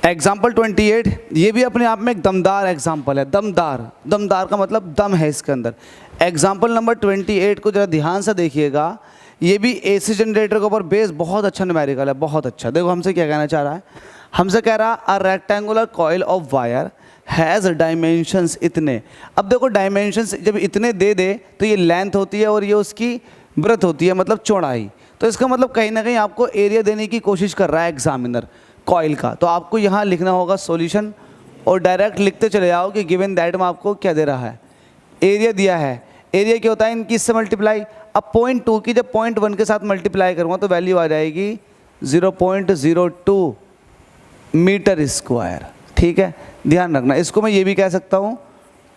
Example 28, ये भी अपने आप में एक दमदार एग्जाम्पल है। दमदार, दमदार का मतलब दम है इसके अंदर। एग्जाम्पल नंबर 28 को जरा ध्यान से देखिएगा। ये भी एसी जनरेटर के ऊपर बेस बहुत अच्छा न्यूमेरिकल है, बहुत अच्छा। देखो हमसे क्या कहना चाह रहा है, हमसे कह रहा a rectangular coil of wire has dimensions इतने। अब देखो डायमेंशंस जब इतने दे दे तो ये लेंथ होती है और ये उसकी ब्रेथ होती है, मतलब चौड़ाई। तो इसका मतलब कहीं ना कहीं आपको एरिया देने की कोशिश कर रहा है एग्जामिनर कॉइल का। तो आपको यहाँ लिखना होगा सॉल्यूशन और डायरेक्ट लिखते चले जाओ कि गिवन दैट में आपको क्या दे रहा है, एरिया दिया है। एरिया क्या होता है इनकी, इससे मल्टीप्लाई। अब 0.2 की जब 0.1 के साथ मल्टीप्लाई करूँगा तो वैल्यू आ जाएगी 0.02 मीटर स्क्वायर। ठीक है, ध्यान रखना। इसको मैं ये भी कह सकता हूँ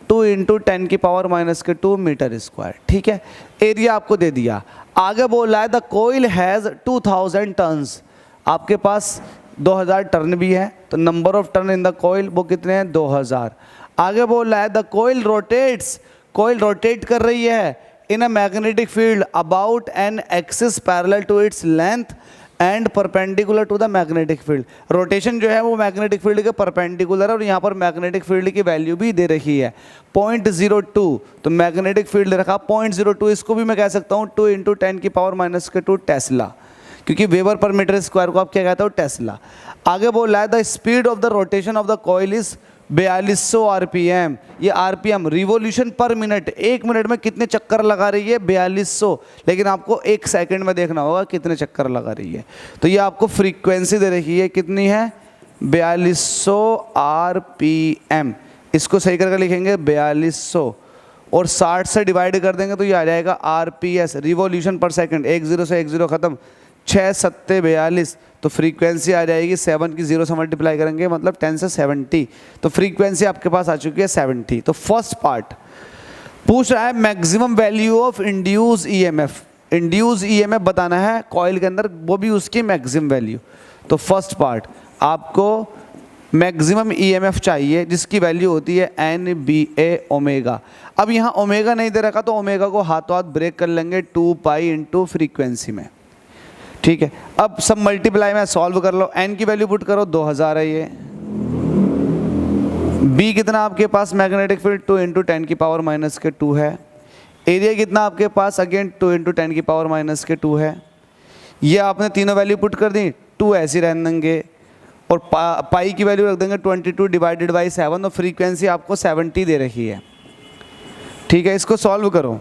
2 × 10⁻² मीटर स्क्वायर। ठीक है, एरिया आपको दे दिया। आगे बोल रहा है द कोइल हैज़ 2000 टर्न्स। आपके पास 2000 टर्न भी है, तो number of turn in the coil वो कितने हैं, 2000। आगे बोल रहा है the coil rotates, coil rotate कर रही है in a magnetic field about an axis parallel to its length and perpendicular to the magnetic field. Rotation जो है वो मैग्नेटिक फील्ड के परपेंडिकुलर है और यहाँ पर मैग्नेटिक फील्ड की वैल्यू भी दे रखी है 0.02। तो मैग्नेटिक फील्ड रखा 0.02, इसको भी मैं कह सकता हूँ 2 × 10⁻² टेस्ला, क्योंकि वेबर पर मीटर स्क्वायर को आप क्या कहते हो, टेस्ला। आगे बोल रहा है the speed of the rotation of the coil is 4200 RPM. ये आरपीएम रिवोल्यूशन पर मिनट, एक मिनट में कितने चक्कर लगा रही है, 4200। लेकिन आपको एक सेकंड में देखना होगा कितने चक्कर लगा रही है। तो ये आपको फ्रीक्वेंसी दे रखी है, कितनी है, 4200 आरपीएम। इसको सही करके लिखेंगे 4200 और 60 से डिवाइड कर देंगे तो ये आ जाएगा आरपीएस, रिवोल्यूशन पर सेकंड। 10 से 10 खत्म, 6 × 7 = 42। तो फ्रीक्वेंसी आ जाएगी 7 की 0 से मल्टीप्लाई करेंगे मतलब 10 से 70। तो फ्रीक्वेंसी आपके पास आ चुकी है 70। तो फर्स्ट पार्ट पूछ रहा है maximum value of induce EMF. Induce EMF बताना है कॉइल के अंदर, वो भी उसकी मैक्सिमम वैल्यू। तो फर्स्ट पार्ट आपको मैक्सिमम ईएमएफ चाहिए जिसकी वैल्यू होती है NBA ओमेगा। अब यहाँ ओमेगा नहीं दे रखा तो ओमेगा को हाथों हाथ ब्रेक कर लेंगे 2π × फ्रीक्वेंसी में। ठीक है, अब सब मल्टीप्लाई में सॉल्व कर लो, n की वैल्यू पुट करो 2000 है ये। B कितना आपके पास मैग्नेटिक फील्ड 2 × 10⁻² है। एरिया कितना आपके पास, अगेन 2 × 10⁻² है। ये आपने तीनों वैल्यू पुट कर दी, 2 ऐसे रहने देंगे और पाई की वैल्यू रख देंगे 22/7 और फ्रीक्वेंसी आपको 70 दे रखी है। ठीक है, इसको सॉल्व करो।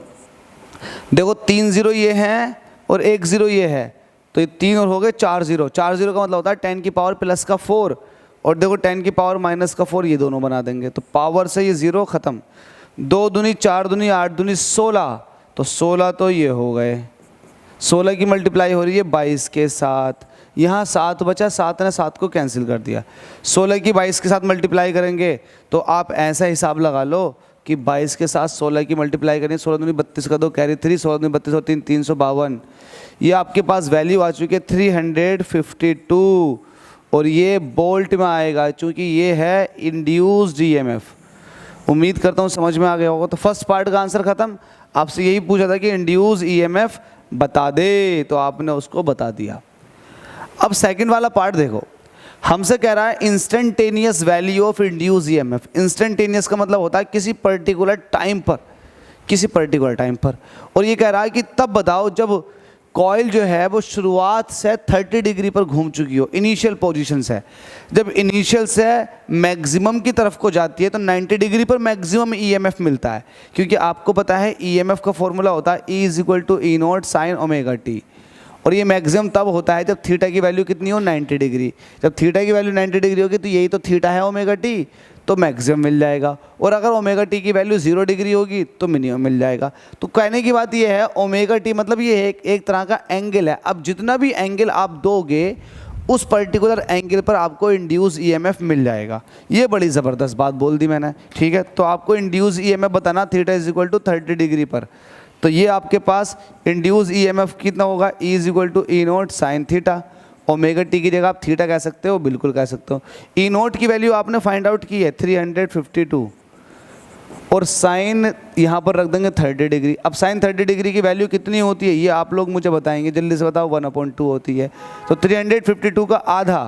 देखो 3 0 ये हैं और 1 0 ये है, तो ये 3 और हो गए 4 0। 4 0 का मतलब होता है 10⁻+4 और देखो 10⁻⁻4 ये दोनों बना देंगे तो पावर से ये 0 ख़त्म। 2 दूनी 4 दूनी 8 दूनी 16, तो 16 तो ये हो गए। 16 की मल्टीप्लाई हो रही है 22 के साथ, यहाँ 7 बचा, 7 ने 7 को कैंसिल कर दिया। 16 की 22 के साथ मल्टीप्लाई करेंगे तो आप ऐसा हिसाब लगा लो कि 22 के साथ 16 की मल्टीप्लाई करें, 16 दूनी 32 का 2 कैरी 3, 16 दूनी 32 और 3 352। ये आपके पास वैल्यू आ चुकी है 352 और ये बोल्ट में आएगा चूँकि ये है इंड्यूस्ड ईएमएफ। उम्मीद करता हूँ समझ में आ गया होगा। तो फर्स्ट पार्ट का आंसर ख़त्म। आपसे यही पूछा था कि इंड्यूस्ड ईएमएफ बता दे, तो आपने उसको बता दिया। अब सेकंड वाला पार्ट देखो, हमसे कह रहा है instantaneous value of induce EMF. Instantaneous का मतलब होता है किसी पर्टिकुलर टाइम पर, किसी पर्टिकुलर टाइम पर। और ये कह रहा है कि तब बताओ जब कॉइल जो है वो शुरुआत से 30 डिग्री पर घूम चुकी हो, इनिशियल पोजीशन से। जब इनिशियल से मैक्सिमम की तरफ को जाती है तो 90 डिग्री पर मैक्सिमम ईएमएफ मिलता है, क्योंकि आपको पता है ईएमएफ का फॉर्मूला होता है E = E0 sin ωt। और ये मैक्सिमम तब होता है जब थीटा की वैल्यू कितनी हो, 90 डिग्री। जब थीटा की वैल्यू 90 डिग्री होगी तो यही तो थीटा है ωt, तो मैक्सिमम मिल जाएगा। और अगर ωt की वैल्यू 0 डिग्री होगी तो मिनिमम मिल जाएगा। तो कहने की बात ये है ωt मतलब ये एक तरह का एंगल है। अब जितना भी एंगल आप दोगे उस पर्टिकुलर एंगल पर आपको इंड्यूस ईएमएफ मिल जाएगा। ये बड़ी ज़बरदस्त बात बोल दी मैंने। ठीक है, तो आपको इंड्यूस ईएमएफ बताना थीटा = 30 डिग्री पर। तो ये आपके पास इंड्यूस ईएमएफ कितना होगा, E = E0 sin θ। ωt की जगह आप थीटा कह सकते हो, बिल्कुल कह सकते हो। E0 की वैल्यू आपने फाइंड आउट की है 352 और साइन यहाँ पर रख देंगे 30 डिग्री। अब साइन 30 डिग्री की वैल्यू कितनी होती है ये आप लोग मुझे बताएंगे, जल्दी से बताओ। 1/2 होती है। तो 352 का आधा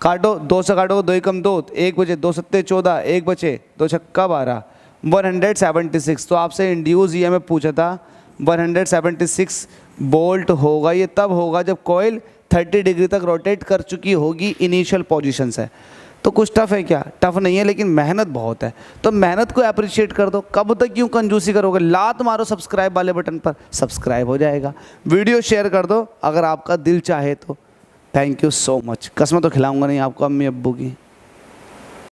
काटो, 2 से काटो 2 एकम 2, 1 बचे 2 सत्ते 14, 1 बचे 2 छक्का 12, 176। तो आपसे इंड्यूस ईएमएफ पूछा था, 176 वोल्ट होगा। ये तब होगा जब कॉइल 30 डिग्री तक रोटेट कर चुकी होगी इनिशियल पोजीशन से। तो कुछ टफ है क्या? टफ नहीं है, लेकिन मेहनत बहुत है। तो मेहनत को अप्रिशिएट कर दो। कब तक क्यों कंजूसी करोगे? लात मारो सब्सक्राइब वाले बटन पर, सब्सक्राइब हो जाएगा। वीडियो शेयर कर दो अगर आपका दिल चाहे तो। Thank you so much. कसम तो खिलाऊंगा नहीं आपको अम्मी अब्बू की।